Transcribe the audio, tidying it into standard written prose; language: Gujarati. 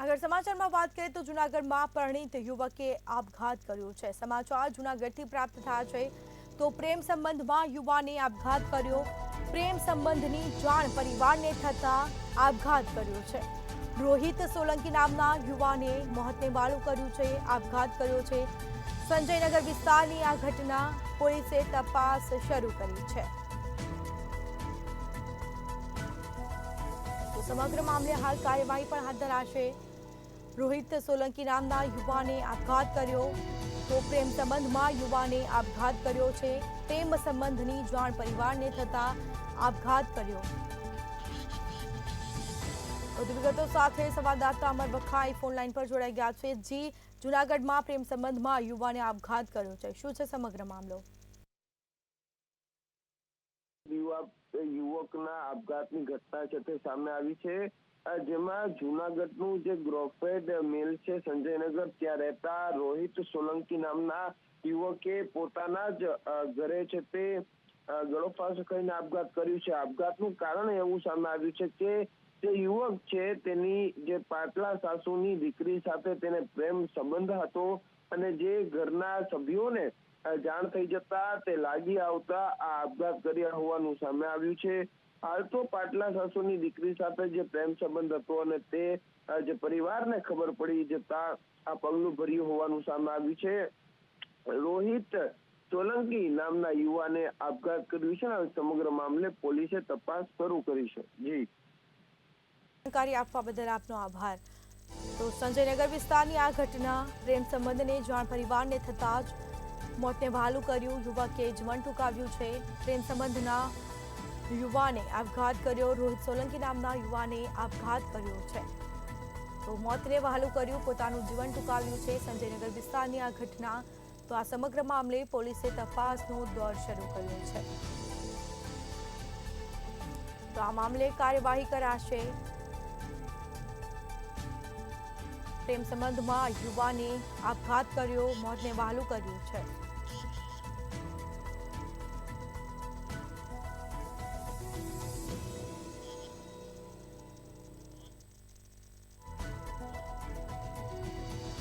આગળ સમાચારમાં વાત કરીએ તો જૂનાગઢમાં પરિણીત યુવકે આપઘાત કર્યો છે। સમાચાર જૂનાગઢથી પ્રાપ્ત થયા છે તો પ્રેમ સંબંધમાં યુવાને આપઘાત કર્યો। પ્રેમ સંબંધની જાણ પરિવારને થતા આપઘાત કર્યો છે। રોહિત સોલંકી નામના યુવાને મોતને વાળું કર્યું છે, આપઘાત કર્યો છે। સંજયનગર વિસ્તારની આ ઘટના પોલીસે તપાસ શરૂ કરી છે। તો સમગ્ર મામલે હાલ કાર્યવાહી પણ હાથ ધરાશે। રોહિત સોલંકી નામના યુવાને આપઘાત કર્યો તો પ્રેમ સંબંધમાં યુવાને આપઘાત કર્યો છે। પ્રેમ સંબંધની જાણ પરિવારને થતા આપઘાત કર્યો। વધુ વિગતો સાથે સંવાદદાતા અમર બખાઈ ફોન લાઈન પર જોડાઈ ગયા છે। જી, જૂનાગઢમાં પ્રેમ સંબંધમાં યુવાને આપઘાત કર્યો છે, શું છે સમગ્ર મામલો? યુવકના આપઘાતની ઘટના છે તે સામે આવી છે, જેમાં જૂનાગઢનું જે ગ્રોફેડ મિલ છે સંજયનગર, ત્યાં રહેતા રોહિત સોલંકી નામના યુવકે પોતાના જ ઘરે છે તે ગળો ફાંસો ખાઈને આપઘાત કર્યું છે। આપઘાતનું કારણ એવું સામે આવ્યું છે કે જે યુવક છે તેની જે પાટલા સાસુની દીકરી સાથે તેને પ્રેમ સંબંધ હતો અને જે ઘરના સભ્યોને જાણ થઈ જતા તે લાગી આવતા આ આપઘાત કર્યા હોવાનું સામે આવ્યું છે। હાલ તો પાટલા સાસુની દીકરી સાથે જે પ્રેમ સંબંધ હતો અને તે જે પરિવારને ખબર પડી જતા આ પગલું ભર્યું હોવાનું સામે આવ્યું છે। રોહિત સોલંકી નામના યુવાને આપઘાત કર્યું છે અને સમગ્ર મામલે પોલીસે તપાસ શરૂ કરી છે। જી, જાણકારી આપવા બદલ આપનો આભાર। તો સંજયનગર વિસ્તારની આ ઘટના પ્રેમ સંબંધને જાણ પરિવારને થતા જ મોતને વહાલું કર્યું। યુવકે જીવન ટૂંકાવ્યું છે। પ્રેમ સંબંધના યુવાને આપઘાત કર્યો। રોહિત સોલંકી નામના યુવાને આપઘાત કર્યો છે તો મોતને વહાલું કર્યું, પોતાનું જીવન ટૂંકાવ્યું છે। સંજયનગર વિસ્તારની આ ઘટના, તો આ સમગ્ર મામલે પોલીસે તપાસનો દોર શરૂ કર્યો છે। તો આ મામલે કાર્યવાહી કરાશે। પ્રેમ સંબંધમાં યુવાને આપઘાત કર્યો, મોતને વહાલું કર્યું છે।